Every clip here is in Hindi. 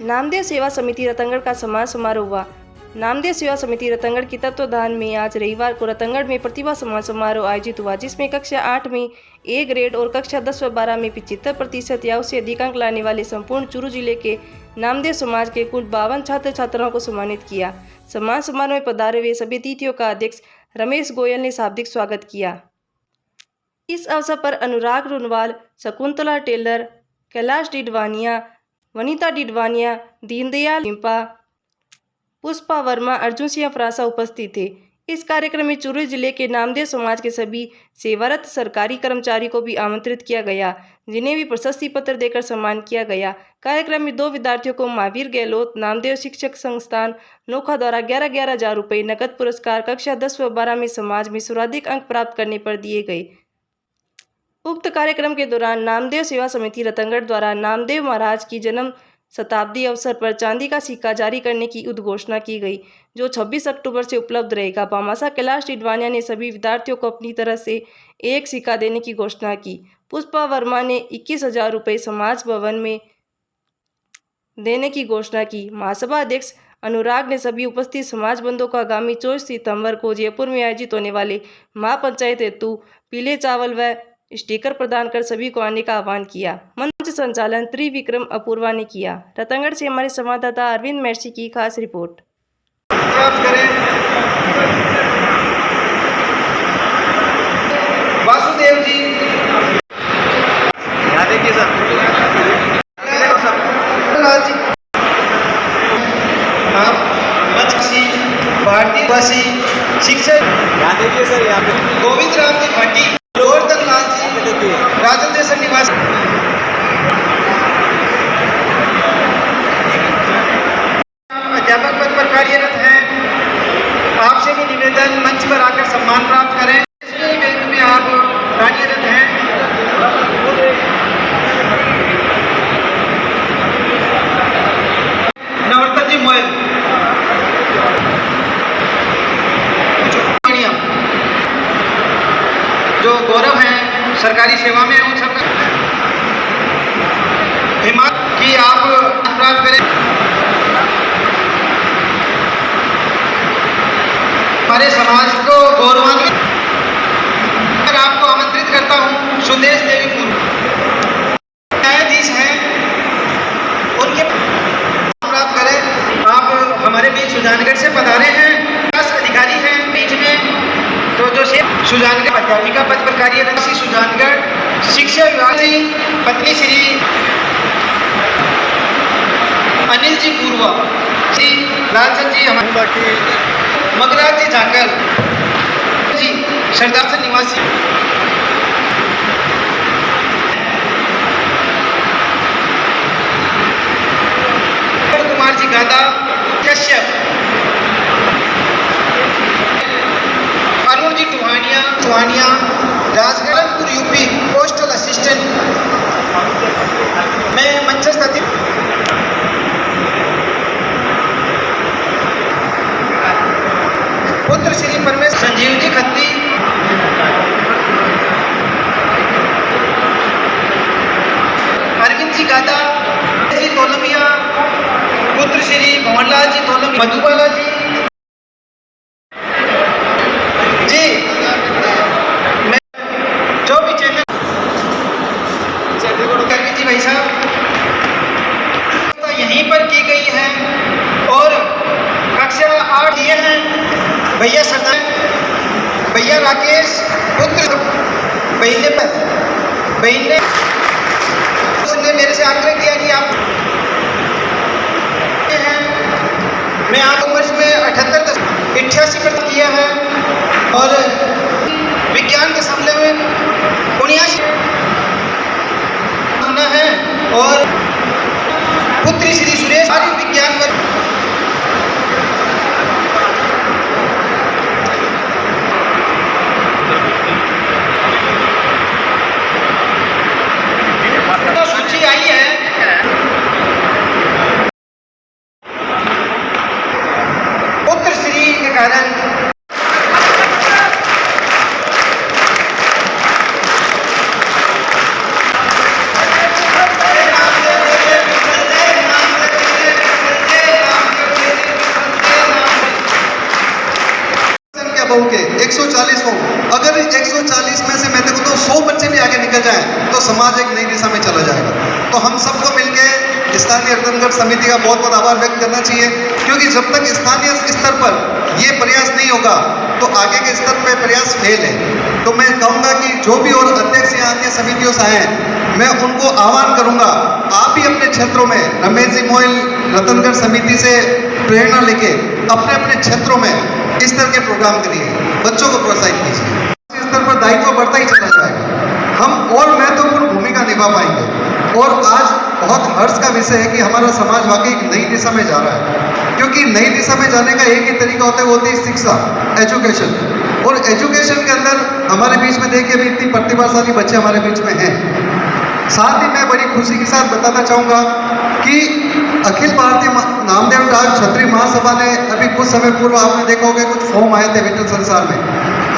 नामदेव सेवा समिति रतनगढ़ का सम्मान समारोह हुआ। नामदेव सेवा समिति रतनगढ़ के तत्वाधान में आज रविवार को रतनगढ़ में प्रतिभा सम्मान समारोह आयोजित हुआ, जिसमें कक्षा 8 में ए ग्रेड और कक्षा 10 व 12 में 75% या उससे अधिक अंक लाने वाले संपूर्ण चूरू जिले के नामदेव समाज के कुल 52 छात्र छात्राओं को सम्मानित किया। सम्मान समारोह में पधारे हुए सभी अतिथियों का अध्यक्ष रमेश गोयल ने शाब्दिक स्वागत किया। इस अवसर पर अनुराग रुनवाल, शकुंतला टेलर, कैलाश डिडवानिया, वनीता डिडवानिया, दीनदयाल लिम्पा, पुष्पा वर्मा, अर्जुन सिंह फरासा उपस्थित थे। इस कार्यक्रम में चूरू जिले के नामदेव समाज के सभी सेवारत सरकारी कर्मचारी को भी आमंत्रित किया गया, जिन्हें भी प्रशस्ति पत्र देकर सम्मान किया गया। कार्यक्रम में 2 विद्यार्थियों को महावीर गहलोत नामदेव शिक्षक संस्थान नोखा द्वारा 11,000 रुपये नकद पुरस्कार कक्षा 10 व 12 में समाज में सर्वाधिक अंक प्राप्त करने पर दिए गए। उक्त कार्यक्रम के दौरान नामदेव सेवा समिति रतनगढ़ द्वारा नामदेव महाराज की जन्म शताब्दी अवसर पर चांदी का सिक्का जारी करने की उद्घोषणा की गई, जो 26 अक्टूबर से उपलब्ध रहेगा। भामाशाह कैलाश डिडवानिया ने सभी विद्यार्थियों को अपनी तरफ से एक सिक्का देने की घोषणा की। पुष्पा वर्मा ने 21,000 रुपये समाज भवन में देने की घोषणा की। महासभा अध्यक्ष अनुराग ने सभी उपस्थित समाज बंधुओं को आगामी 24 सितंबर को जयपुर में आयोजित होने वाले महापंचायत हेतु पीले चावल व स्टिकर प्रदान कर सभी को आने का आह्वान किया। मंच संचालन त्रिविक्रम अपूर्वा ने किया। रतनगढ़ से हमारे संवाददाता अरविंद मैर्सी की खास रिपोर्ट। वासुदेव जी, यहाँ देखिए सर, भारतीय वासी शिक्षक, यहाँ देखिए सर, यहाँ पे गोविंद राम जी भट्टी, गोवर्धन लाल जी देखिए, राजन देशन निवासी, अध्यापक पद पर कार्यरत हैं। आपसे भी निवेदन, मंच पर आकर सम्मान प्राप्त करें। इसके बैंक में आप कार्यरत हैं। नवरत्न जी मोयल, जो गौरव हैं सरकारी सेवा में, उन सबका हिम्मत कि आप प्राप्त करें। हमारे समाज को गौरवान्वित कर आपको आमंत्रित करता हूँ। सुदेश देवी न्यायाधीश हैं, उनके प्राप्त करें। आप हमारे बीच सुजानगढ़ से पधारे हैं, अधिकारी हैं बीच में, तो जो सुजानगढ़ अध्यापिका पद पर कार्यरत सुजानगढ़ शिक्षा विभाग से पत्नी श्री अनिल जी पूर्वा जी, लालचंद जी हमारे बाकी, मगराज जी झाकर जी सरदार निवासी, कुमार जी गादा Kashyap, Arun ji टुहानिया राजगढ़पुर UP postal assistant. मैं मंचस्थ पुत्र श्री परमेश संजीव जी खत्ती, अरविंद जी गादा जी तोलमिया, पुत्र श्री मोहनलाल जी तोलमिया, मधुबाला जी भाई साहब यहीं पर की गई है। और कक्षा 8 दिए हैं भैया सरदार, भैया राकेश, पुत्र बहन ने उसने मेरे से आग्रह किया कि आप हैं, मैं आप वर्ष में 88% किया है और विज्ञान के मामले में 79 है और पुत्री श्री सुरेश विज्ञान पर सूची आई है। पुत्र श्री के कारण फॉर्म के 140 फॉर्म, अगर 140 में से मैं देखो तो 100 बच्चे भी आगे निकल जाएं तो समाज एक नई दिशा में चला जाएगा। तो हम सबको मिलकर स्थानीय रतनगढ़ समिति का बहुत बहुत आभार व्यक्त करना चाहिए, क्योंकि जब तक स्थानीय स्तर पर ये प्रयास नहीं होगा तो आगे के स्तर पर प्रयास फेल है। तो मैं कहूँगा कि जो भी और अध्यक्ष या अन्य समितियों से आए हैं, मैं उनको आह्वान करूँगा, आप भी अपने क्षेत्रों में रमेश जी मोइल रतनगढ़ समिति से प्रेरणा लेके अपने अपने क्षेत्रों में इस तरह के प्रोग्राम करिए, बच्चों को प्रोत्साहित कीजिए। इस स्तर पर दायित्व बढ़ता ही चला जाएगा, हम और महत्वपूर्ण भूमिका निभा पाएंगे। और आज बहुत हर्ष का विषय है कि हमारा समाज वाकई एक नई दिशा में जा रहा है, क्योंकि नई दिशा में जाने का एक ही तरीका होता है, वो होती है शिक्षा, एजुकेशन। और एजुकेशन के अंदर हमारे बीच में देखिए अभी इतनी प्रतिभाशाली बच्चे हमारे बीच में हैं। साथ ही मैं बड़ी खुशी के साथ बताना चाहूँगा कि अखिल भारतीय नामदेव डाक क्षत्रिय महासभा ने अभी कुछ समय पूर्व आपने देखा होगा कुछ फॉर्म आए थे विठल संसार में।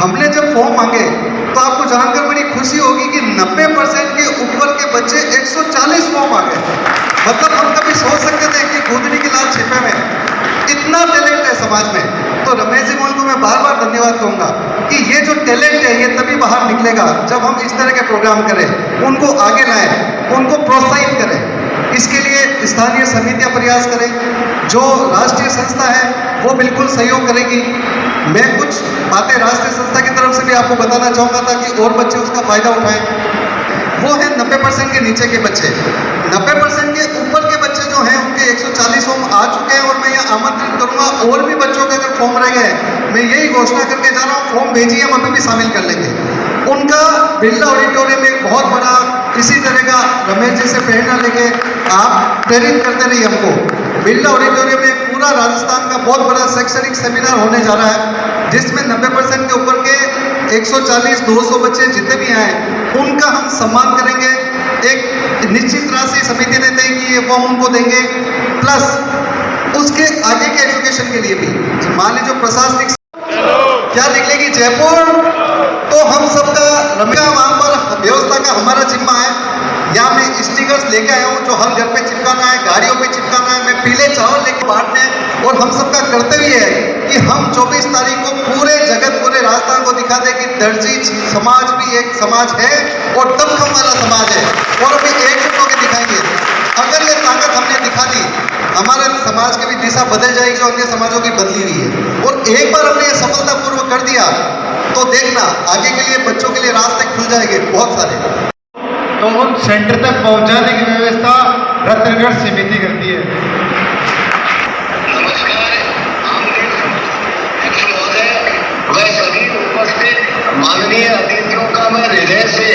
हमने जब फॉर्म मांगे तो आपको जानकर बड़ी खुशी होगी कि 90% के ऊपर के बच्चे 140 फॉर्म आ गए। मतलब हम कभी सोच सकते थे कि गोदड़ी के लाल छिपे में इतना टैलेंट है समाज में। तो रमेश जी मोहन को मैं बार बार धन्यवाद कहूँगा कि ये जो टैलेंट है ये तभी बाहर निकलेगा जब हम इस तरह के प्रोग्राम करें, उनको आगे लाएं, उनको प्रोत्साहित करें। इसके लिए स्थानीय समितियां प्रयास करें, जो राष्ट्रीय संस्था है वो बिल्कुल सहयोग करेगी। मैं कुछ बातें राष्ट्रीय संस्था की तरफ से भी आपको बताना चाहूँगा ताकि और बच्चे उसका फायदा उठाएं। वो है 90% के नीचे के बच्चे। 90% के ऊपर के बच्चे जो हैं उनके 140 फॉर्म आ चुके हैं और मैं ये आमंत्रित करूंगा और भी बच्चों के अगर फॉर्म रह गए, मैं यही घोषणा करके जा रहा हूँ, फॉर्म भेजिए, हम अभी भी शामिल कर लेंगे। उनका बिरला ऑडिटोरियम में एक बहुत बड़ा इसी तरह का रमेश जी से प्रेरणा लेके आप प्रेरित करते रहिए हमको। बिरला ऑडिटोरियम में पूरा राजस्थान का बहुत बड़ा शैक्षणिक सेमिनार होने जा रहा है, जिसमें 90% के ऊपर के 140-200 बच्चे जितने भी आए उनका हम सम्मान करेंगे। एक निश्चित राशि समिति ने तय की है वो हम उनको देंगे, प्लस उसके आगे के एजुकेशन के लिए भी मान लीजिए प्रशासनिक क्या निकलेगी जयपुर, तो हम सबका रमिया वहाँ पर व्यवस्था का हमारा जिम्मा है। यहाँ मैं स्टिकर्स लेके आया हूँ जो हर घर पे चिपकाना है, गाड़ियों पे चिपकाना है, मैं पीले चावल लेके बांटने हैं। और हम सबका कर्तव्य है कि हम 24 तारीख को पूरे जगत पूरे राजस्थान को दिखा दें कि दर्जी समाज भी एक समाज है और दमखम वाला समाज है, और अभी एकजुट होकर दिखाएंगे। अगर ये ताकत हमने दिखा दी, हमारे समाज की भी दिशा बदल जाएगी जो अन्य समाजों की बदली हुई है। और एक बार हमने ये सफलतापूर्वक कर दिया तो देखना आगे के लिए बच्चों के लिए रास्ते खुल जाएंगे बहुत सारे। तो उन सेंटर तक पहुंचाने की व्यवस्था रतनगढ़ समिति करती है। नमस्कार, मैं सभी उपस्थित माननीय अतिथियों का मैं हृदय से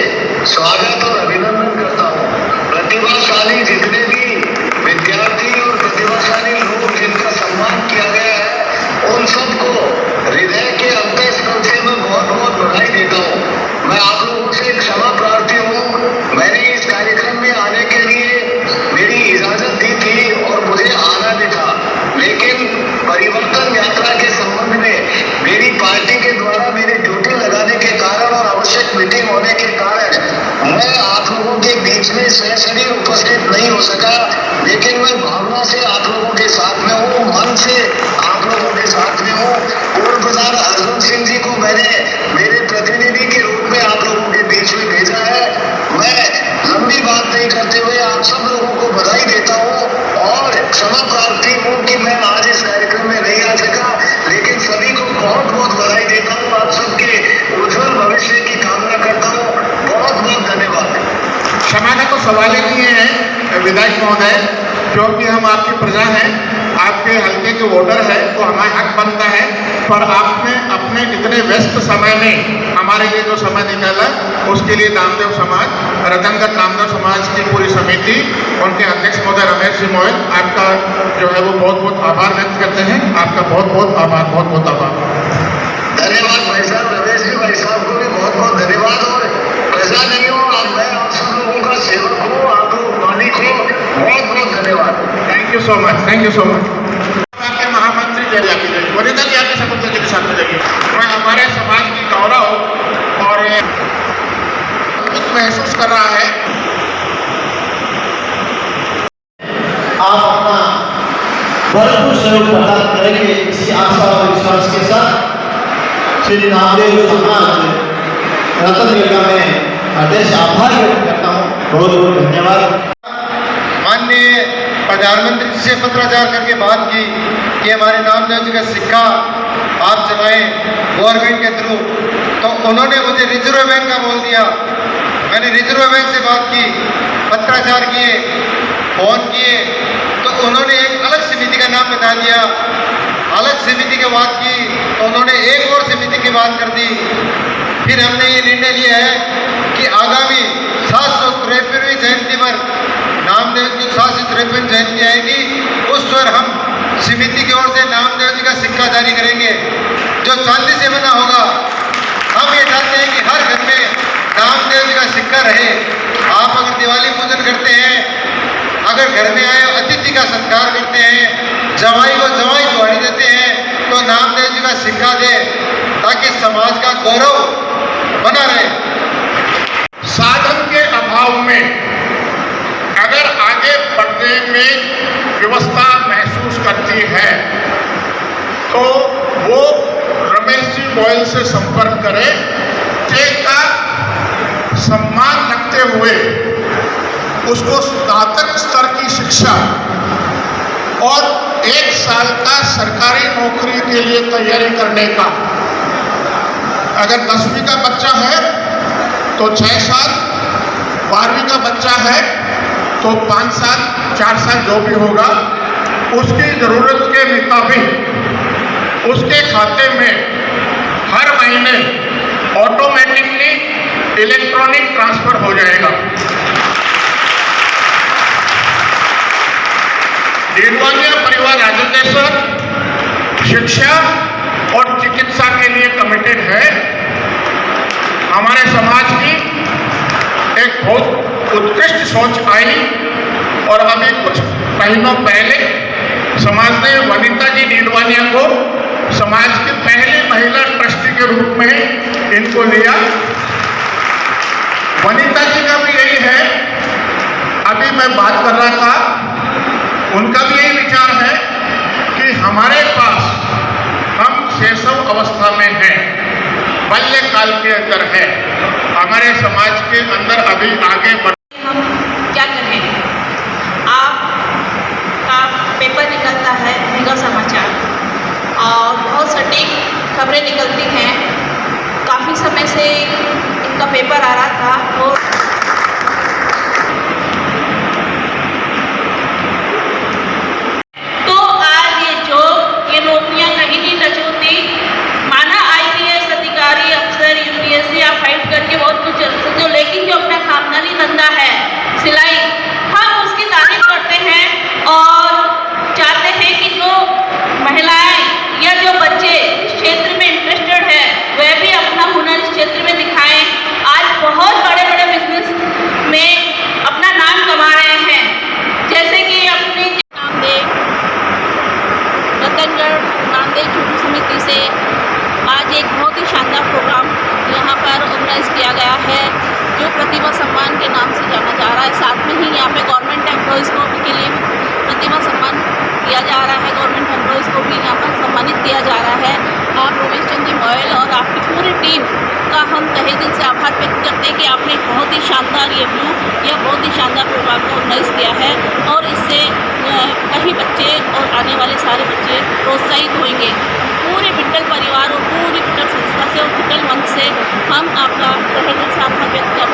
स्वागत और अभिनंदन करता हूँ। प्रतिभाशाली जितने भी विद्यार्थी और प्रतिभाशाली लोग जिनका सम्मान किया गया है, उन सबको हृदय के अंतःस्थल से मैं बहुत बहुत बधाई देता हूँ। मैं आप लोगों से क्षमा प्रार्थी हूँ, मैंने इस कार्यक्रम में आने के लिए मेरी इजाजत दी थी और मुझे आना भी था, लेकिन परिवर्तन यात्रा के संबंध में मेरी पार्टी के द्वारा मेरी ड्यूटी लगाने के कारण और आवश्यक मीटिंग होने के कारण मैं आप लोगों के बीच में सशरीर उपस्थित नहीं हो सका। लेकिन मैं भावना से आप लोगों के साथ में हूँ, मन से आप लोगों के साथ में हूँ। पूर्व प्रधान अर्जुन सिंह जी को मैंने मेरे प्रतिनिधि के रूप में आप लोगों के बीच में भेजा है। मैं लंबी बात नहीं करते हुए आप सब लोगों को बधाई देता हूँ और क्षमा प्रार्थी हूँ कि मैं आज इस कार्यक्रम में नहीं आ सका, लेकिन सभी को बहुत बहुत बधाई देता हूँ। आप सबके उज्जवल भविष्य की कामना करता हूँ। बहुत बहुत धन्यवाद। क्षमा का तो सवाल ही नहीं है विधायक महोदय, क्योंकि हम आपकी प्रजा हैं, आपके हल्के के वोटर हैं, तो हमारा हक बनता है। पर आपने अपने इतने व्यस्त समय में हमारे लिए जो समय निकाला, उसके लिए नामदेव समाज, रतनगढ़ नामदेव समाज की पूरी समिति, उनके अध्यक्ष महोदय रमेश जी मोहन, आपका जो है वो बहुत बहुत आभार व्यक्त करते हैं। आपका बहुत बहुत आभार, बहुत बहुत आभार। धन्यवाद भाई साहब, रमेश जी भाई साहब को भी बहुत बहुत धन्यवाद। और प्रजा नहीं हो, मैं आप सब लोगों का सेवक हूँ, आप लोग मालिक हो, बहुत बहुत धन्यवाद। Thank you so much, thank you so much. आपके महामंत्री जय आपकी जय, वनिता जी आपके शपथ के साथ जाइए। मैं हमारे समाज की गौरव और महसूस कर रहा है। आप अपना भरपूर सहयोग प्रदान करेंगे इसी आशा और विश्वास के साथ श्री नामदेव समाज रतनगढ़ का मैं हृदय से आभार व्यक्त करता हूँ। बहुत बहुत धन्यवाद। माननीय प्रधानमंत्री जी से पत्राचार करके बात की कि हमारे नामदेव जी का सिक्का आप चलाएं गवर्नमेंट के थ्रू, तो उन्होंने मुझे रिजर्व बैंक का बोल दिया। मैंने रिजर्व बैंक से बात की, पत्राचार किए, फोन किए, तो उन्होंने एक अलग समिति का नाम बता दिया। अलग समिति की बात की तो उन्होंने एक और समिति की बात कर दी। फिर हमने ये निर्णय लिया है कि आगामी 753वीं जयंती पर नामदेव जी की 753वीं जयंती आएगी, उस पर हम समिति की ओर से नामदेव जी का सिक्का जारी करेंगे जो चांदी से बना होगा। हम ये चाहते हैं कि हर घर में नामदेव जी का सिक्का रहे। आप अगर दिवाली पूजन करते हैं, अगर घर में आए अतिथि का सत्कार करते हैं, जवाई को जवाई जुआरी देते हैं, तो नामदेव जी का सिक्का दे ताकि समाज का गौरव बना रहे। साधन के अभाव में अगर आगे बढ़ने में व्यवस्था महसूस करती है तो वो रमेश जी गोयल से संपर्क करें। टेक का सम्मान रखते हुए उसको स्नातक स्तर की शिक्षा और 1 साल का सरकारी नौकरी के लिए तैयारी करने का, अगर 10वीं का बच्चा है तो 6 साल, 12वीं का बच्चा है तो 5 साल, 4 साल जो भी होगा, उसकी ज़रूरत के मुताबिक उसके खाते में हर महीने ऑटोमेटिकली इलेक्ट्रॉनिक ट्रांसफर हो जाएगा। दीनवालिया परिवार राजदेश्वर शिक्षा और चिकित्सा के लिए कमिटेड है। हमारे समाज की एक बहुत उत्कृष्ट सोच आई और अभी कुछ महीनों पहले समाज ने वनिता जी दीनवालिया को समाज की पहली महिला ट्रस्टी के रूप में इनको लिया। वनिता जी का भी यही है, अभी मैं बात कर रहा था, उनका भी यही विचार है कि हमारे पास हम शैशव अवस्था में हैं, बाल्यकाल के अंदर है, हमारे समाज के अंदर अभी आगे बढ़ हम क्या करें। आपका पेपर निकलता है मेगा समाचार और बहुत सटीक खबरें निकलती हैं। काफ़ी समय से इनका पेपर आ रहा था और तो आज ये नौकरियां कहीं नहीं टच होती। माना IPS अधिकारी, अफसर, UPSC आप फाइट करके बहुत कुछ कर सकते हो, लेकिन जो अपना खानदानी धंधा है सिलाई, हम उसकी तारीफ करते हैं और चाहते हैं कि जो महिलाएं या जो बच्चे इस क्षेत्र में इंटरेस्टेड है वह भी अपना हुनर इस क्षेत्र में दिखाएं। आज बहुत बड़े बड़े बिजनेस में अपना नाम कमा रहे हैं, जैसे कि अपनी नामदेव रतनगढ़ नामदेव छोटी समिति से आज एक बहुत ही शानदार प्रोग्राम यहाँ पर ऑर्गेनाइज किया गया है जो प्रतिभा सम्मान के नाम से जाना जा रहा है। साथ में ही यहाँ पे गवर्नमेंट एम्प्लॉयज़ को के लिए प्रतिभा सम्मान किया जा रहा है। गवर्नमेंट एम्प्लॉयज़ को भी यहाँ पर सम्मानित किया जा रहा है। आप रमेश चंद्र जी गोयल और आपकी पूरी टीम का हम तहे दिल से आभार व्यक्त करते हैं कि आपने बहुत ही शानदार यह बहुत ही शानदार प्रोग्राम को ऑर्गेनाइज किया है और इससे कई बच्चे और आने वाले सारे बच्चे प्रोत्साहित होंगे। पूरे बिट्टल परिवार और पूरी बिट्टल संस्था से और बिट्टल मंच से हम आपका तहे दिल से आभार व्यक्त करते हैं।